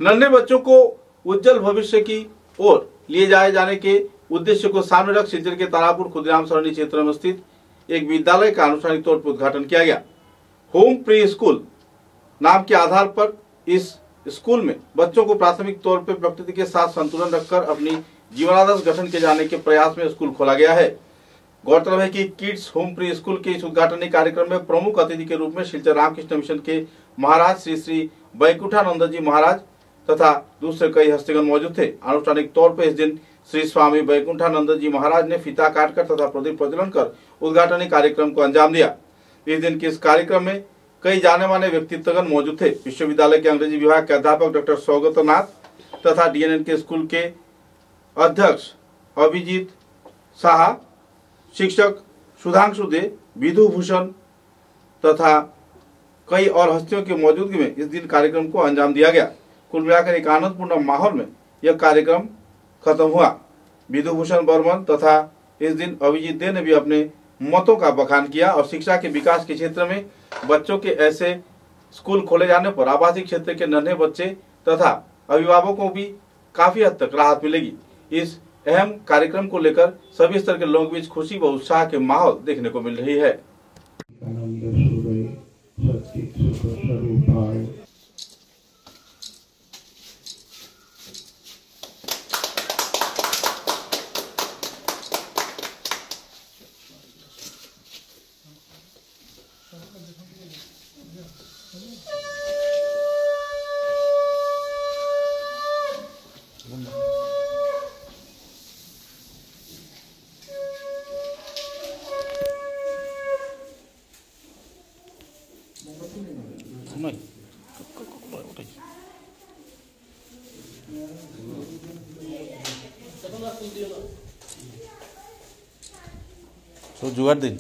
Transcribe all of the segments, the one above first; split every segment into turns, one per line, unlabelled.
नन्हे बच्चों को उज्जवल भविष्य की ओर लिए जाने के उद्देश्य को सामने रख सिलचर के तारापुर खुदराम सरणी क्षेत्र में स्थित एक विद्यालय का आनुষ্ঠাनिक तौर पर उद्घाटन किया गया। होम प्री स्कूल नाम के आधार पर इस स्कूल में बच्चों को प्राथमिक तौर पर प्रकृति के साथ संतुलन रखकर अपनी जीवनादर्श गठन किए जाने के प्रयास में स्कूल खोला गया है। गौरतलब है कि किड्स होम प्री स्कूल के इस उद्घाटन कार्यक्रम में प्रमुख अतिथि के रूप में सिलचर रामकृष्ण मिशन के महाराज श्री श्री वैकुंठानंद जी महाराज तथा दूसरे कई हस्तीगण मौजूद थे। आनुষ্ঠাनिक तौर पर इस दिन श्री स्वामी वैकुंठानंद जी महाराज ने फीता काटकर तथा प्रदीप प्रज्वलन कर उद्घाटन कार्यक्रम को अंजाम दिया। इस दिन के इस कार्यक्रम में कई जाने माने व्यक्तित्वगण मौजूद थे। विश्वविद्यालय के अंग्रेजी विभाग के अध्यापक डॉक्टर सौगत नाथ तथा डीएनएन के स्कूल के अध्यक्ष अभिजीत शाह, शिक्षक सुधांशु दे, विधु भूषण तथा कई और हस्तियों की मौजूदगी में इस दिन कार्यक्रम को अंजाम दिया गया। कुल मिलाकर एक आनंदपूर्ण माहौल में यह कार्यक्रम खत्म हुआ। विधु भूषण बर्मन तथा इस दिन अभिजीत दे ने भी अपने मतों का बखान किया और शिक्षा के विकास के क्षेत्र में बच्चों के ऐसे स्कूल खोले जाने पर आवासीय क्षेत्र के नन्हे बच्चे तथा अभिभावकों को भी काफी हद तक राहत मिलेगी। इस अहम कार्यक्रम को लेकर सभी स्तर के लोगों के बीच खुशी व उत्साह के माहौल देखने को मिल रही है। तो जुगाड़ दिन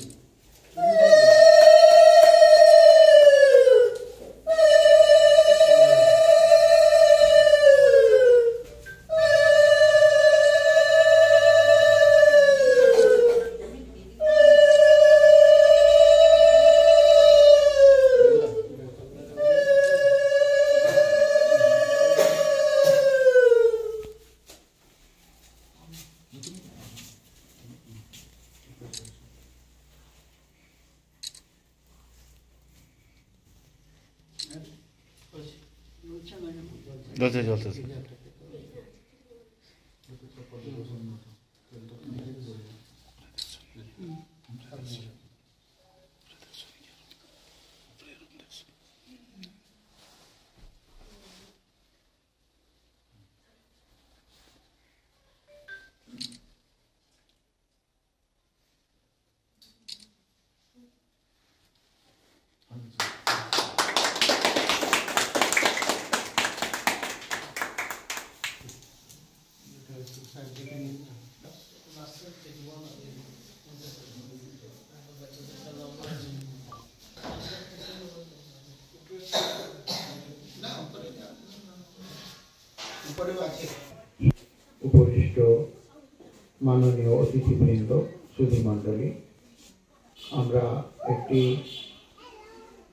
चलते
उपरिष्ट माननीय अतिथिवृंद सुधी मंडली আমরা একটি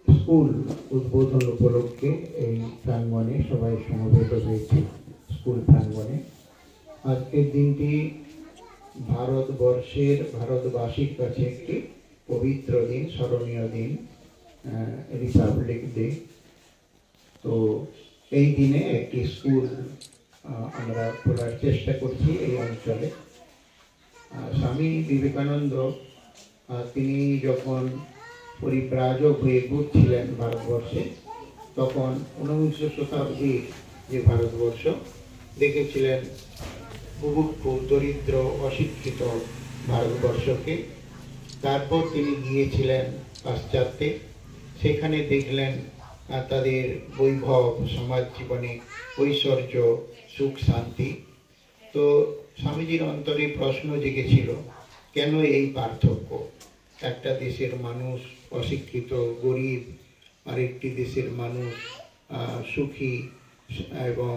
স্কুল উদ্বোধন উপলক্ষে এই প্রাঙ্গণে সবাই সমবেত হয়েছি। স্কুল প্রাঙ্গণে আজকের দিনটি ভারতবর্ষের ভারতবাসীর কাছে একটি পবিত্র দিন, স্মরণীয় দিন, রিপাবলিক ডে। তো এই দিনে একটি স্কুল আমরা খোলার চেষ্টা করছি এই অঞ্চলে। স্বামী বিবেকানন্দ তিনি যখন পরিব্রাজক হয়ে ঘুরছিলেন ভারতবর্ষে, তখন 19শ শতাব্দীর যে ভারতবর্ষ দেখেছিলেন বুভুক্ষ, দরিদ্র, অশিক্ষিত ভারতবর্ষকে। তারপর তিনি গিয়েছিলেন পাশ্চাত্যে, সেখানে দেখলেন তাদের বৈভব, সমাজ জীবনে ঐশ্বর্য, সুখ, শান্তি। তো স্বামীজির অন্তরে প্রশ্ন জেগেছিল, কেন এই পার্থক্য? একটা দেশের মানুষ অশিক্ষিত, গরিব, আরেকটি দেশের মানুষ সুখী এবং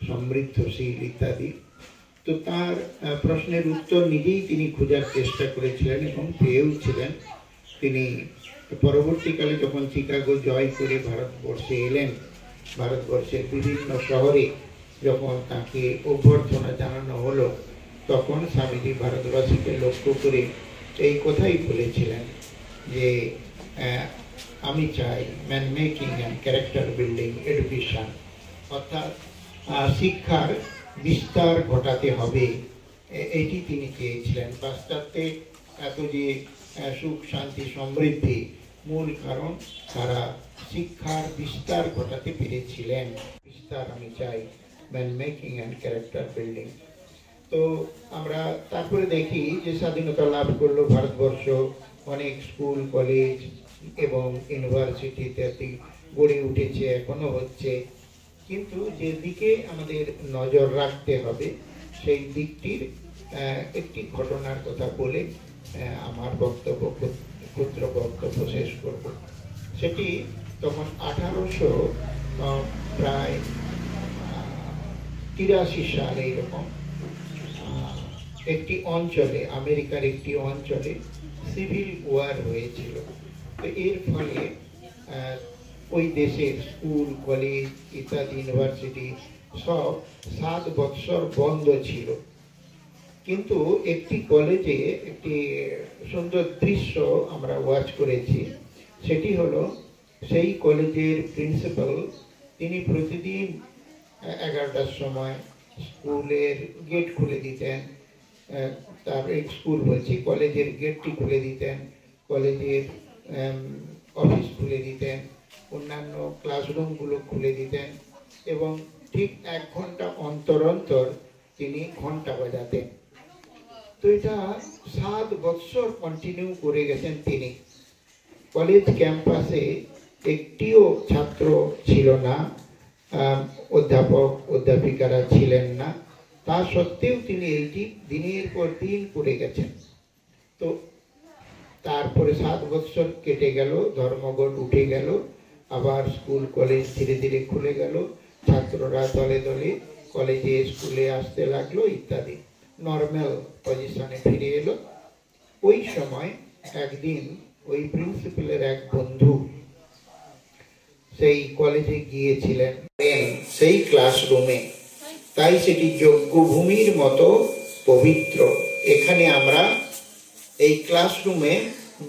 সমৃদ্ধশীল ইত্যাদি। তো তার প্রশ্নের উত্তর নিজেই তিনি খোঁজার চেষ্টা করেছিলেন এবং পেয়েওছিলেন। তিনি পরবর্তীকালে যখন চিকাগো জয় করে ভারতবর্ষে এলেন, ভারতবর্ষের বিভিন্ন শহরে যখন তাকে অভ্যর্থনা জানানো হলো, তখন স্বামীজি ভারতবাসীকে লক্ষ্য করে এই কথাই বলেছিলেন যে আমি চাই man making and character building education, অর্থাৎ শিক্ষার বিস্তার ঘটাতে হবে, এটি তিনি চেয়েছিলেন। পাশ্চাত্যে এত যে সুখ শান্তি সমৃদ্ধি, মূল কারণ তারা শিক্ষার বিস্তার ঘটাতে পেরেছিলেন। বিস্তার আমি চাই, man making and character building. তো আমরা তারপরে দেখি যে স্বাধীনতা লাভ করলো ভারতবর্ষ, অনেক স্কুল কলেজ এবং ইউনিভার্সিটি ইত্যাদি গড়ে উঠেছে, এখনো হচ্ছে। কিন্তু যে দিকে আমাদের নজর রাখতে হবে সেই দিকটির একটি ঘটনার কথা বলে আমার ক্ষুদ্র বক্তব্য শেষ করব। সেটি তখন 1883 সালে এরকম একটি অঞ্চলে, আমেরিকার একটি অঞ্চলে সিভিল ওয়ার হয়েছিল। তো এর ফলে ওই দেশের স্কুল কলেজ ইত্যাদি ইউনিভার্সিটি সব 7 বছর বন্ধ ছিল। কিন্তু একটি কলেজে একটি সুন্দর দৃশ্য আমরা ওয়াচ করেছি। সেটি হলো সেই কলেজের প্রিন্সিপাল, তিনি প্রতিদিন 11টার সময় স্কুলের গেট খুলে দিতেন। তার স্কুল বলছি, কলেজের গেটটি খুলে দিতেন, কলেজের অফিস খুলে দিতেন, অন্যান্য ক্লাসরুমগুলো খুলে দিতেন এবং ঠিক 1 ঘন্টা অন্তর অন্তর তিনি ঘন্টা বাজাতেন। তো এটা 7 বছর কন্টিনিউ করে গেছেন তিনি। কলেজ ক্যাম্পাসে একটিও ছাত্র ছিল না, অধ্যাপক অধ্যাপিকারা ছিলেন না, তা সত্ত্বেও তিনি এইটি দিনের পর দিন করে গেছেন। তো তারপরে 7 বছর কেটে গেল, ধর্মঘট উঠে গেল, আবার স্কুল কলেজ ধীরে ধীরে খুলে গেল, ছাত্ররা দলে দলে কলেজে স্কুলে আসতে লাগলো ইত্যাদি, নর্মাল পজিশনে ফিরে এলো। ওই সময় একদিন ওই প্রিন্সিপালের এক বন্ধু সেই কলেজে গিয়েছিলেন, সেই ক্লাসরুমে। তাই সেটি যজ্ঞভূমির মতো পবিত্র। এখানে আমরা এই ক্লাসরুমে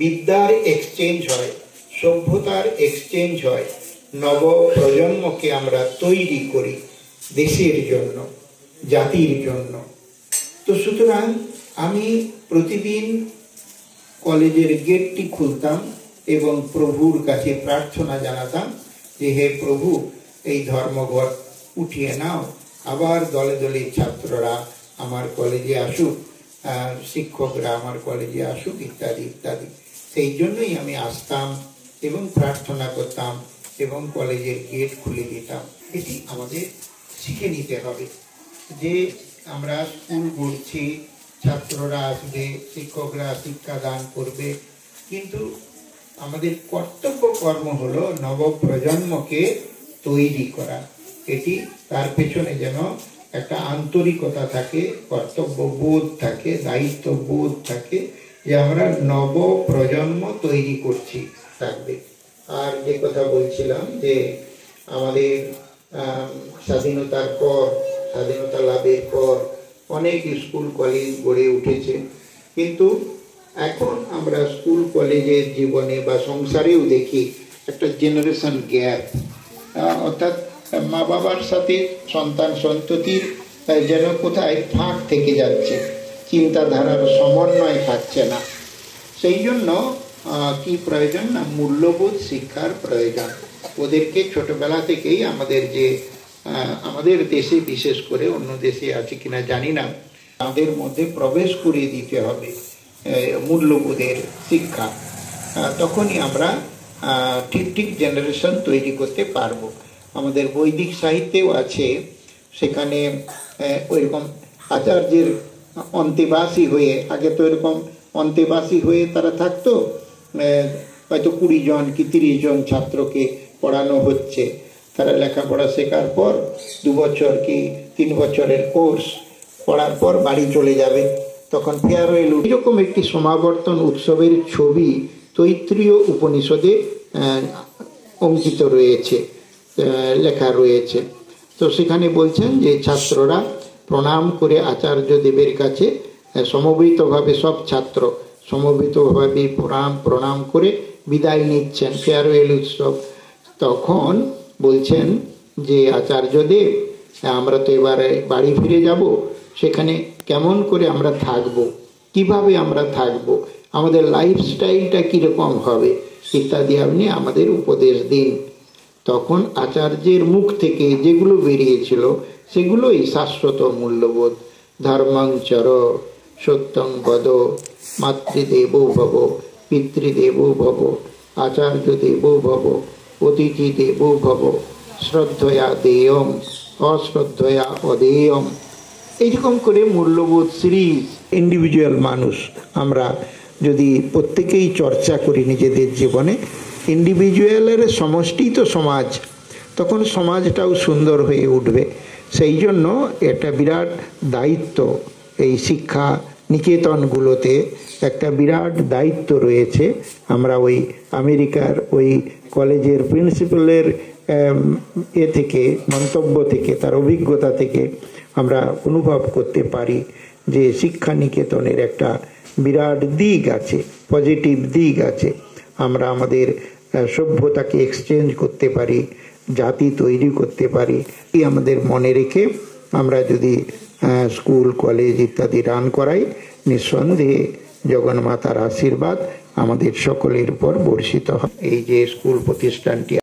বিদ্যার এক্সচেঞ্জ হয়, সভ্যতার এক্সচেঞ্জ হয়, নব প্রজন্মকে আমরা তৈরি করি দেশের জন্য, জাতির জন্য। তো সুতরাং আমি প্রতিদিন কলেজের গেটটি খুলতাম এবং প্রভুর কাছে প্রার্থনা জানাতাম যে হে প্রভু, এই ধর্মঘট উঠিয়ে নাও, আবার দলে দলে ছাত্ররা আমার কলেজে আসুক, শিক্ষকরা আমার কলেজে আসুক ইত্যাদি ইত্যাদি। সেই জন্যই আমি আসতাম এবং প্রার্থনা করতাম এবং কলেজের গেট খুলে দিতাম। এটি আমাদের শিখে নিতে হবে যে আমরা স্কুল গড়ছি, ছাত্ররা আসবে, শিক্ষকরা শিক্ষাদান করবে, কিন্তু আমাদের কর্তব্য কর্ম হলো নবপ্রজন্মকে তৈরি করা। এটি তার পেছনে যেন একটা আন্তরিকতা থাকে, কর্তব্যবোধ থাকে, দায়িত্ববোধ থাকে, যে আমরা নবপ্রজন্ম তৈরি করছি থাকবে। আর যে কথা বলছিলাম যে আমাদের স্বাধীনতার পর, স্বাধীনতা লাভের পর অনেক স্কুল কলেজ গড়ে উঠেছে, কিন্তু এখন আমরা স্কুল কলেজের জীবনে বা সংসারেও দেখি একটা জেনারেশন গ্যাপ, অর্থাৎ মা বাবার সাথে সন্তান সন্ততির যেন কোথায় ফাঁক থেকে যাচ্ছে, চিন্তাধারার সমন্বয় থাকছে না। সেই জন্য কি প্রয়োজন না, মূল্যবোধ শিক্ষার প্রয়োজন। ওদেরকে ছোটবেলা থেকেই আমাদের দেশে, বিশেষ করে অন্য দেশে আছে কিনা জানি না, তাদের মধ্যে প্রবেশ করিয়ে দিতে হবে মূল্যবোধের শিক্ষা। তখনই আমরা ঠিক জেনারেশন তৈরি করতে পারবো। আমাদের বৈদিক সাহিত্যেও আছে, সেখানে ওইরকম আচার্যের অন্তেবাসী হয়ে, আগে তো এরকম অন্তেবাসী হয়ে তারা থাকতো, হয়তো 20 জন কি 30 জন ছাত্রকে পড়ানো হচ্ছে, তারা লেখাপড়া শেখার পর 2 বছর কি 3 বছরের কোর্স পড়ার পর বাড়ি চলে যাবে, তখন ফেয়ারওয়েল। এরকম একটি সমাবর্তন উৎসবের ছবি তৈত্রীয় উপনিষদে অঙ্কিত রয়েছে। লেখা রয়েছে। তো সেখানে বলছেন যে ছাত্ররা প্রণাম করে আচার্য দেবের কাছে সমবেতভাবে, সব ছাত্র সমবেতভাবে প্রণাম করে বিদায় নিচ্ছেন, ফেয়ারওয়েল উৎসব। তখন বলছেন যে আচার্য দেব, আমরা তো এবারে বাড়ি ফিরে যাব, সেখানে কেমন করে আমরা থাকব, কিভাবে আমরা থাকব, আমাদের লাইফস্টাইলটা কীরকম হবে ইত্যাদি আপনি আমাদের উপদেশ দিন। তখন আচার্যের মুখ থেকে যেগুলো বেরিয়েছিল সেগুলোই শাশ্বত মূল্যবোধ। ধর্মং চর, সত্যং বদ, মাতৃদেবো ভব, পিতৃদেবো ভব, আচার্য দেবো ভব, অতিথি দেবো ভব, শ্রদ্ধয়া দেয়ম, অশ্রদ্ধয়া অদেয়ম। এইরকম করে মূল্যবোধ সিরিজ ইন্ডিভিজুয়াল মানুষ আমরা যদি প্রত্যেকেই চর্চা করি নিজেদের জীবনে, ইন্ডিভিজুয়ালের সমষ্টি তো সমাজ, তখন সমাজটাও সুন্দর হয়ে উঠবে। সেই জন্য এটা বিরাট দায়িত্ব, এই শিক্ষা নিকেতনগুলোতে একটা বিরাট দায়িত্ব রয়েছে। আমরা ওই আমেরিকার ওই কলেজের প্রিন্সিপালের থেকে, মন্তব্য থেকে, তার অভিজ্ঞতা থেকে আমরা অনুভব করতে পারি যে শিক্ষা নিকেতনের একটা বিরাট দিক আছে, পজিটিভ দিক আছে। আমরা আমাদের সভ্যতাকে এক্সচেঞ্জ করতে পারি, জাতি তৈরি করতে পারি। আমাদের মনে রেখে আমরা যদি স্কুল কলেজ ইত্যাদি রান করাই, নিঃসন্দেহে জগন্মাতার আশীর্বাদ আমাদের সকলের উপর বর্ষিত হয়। এই যে স্কুল প্রতিষ্ঠানটি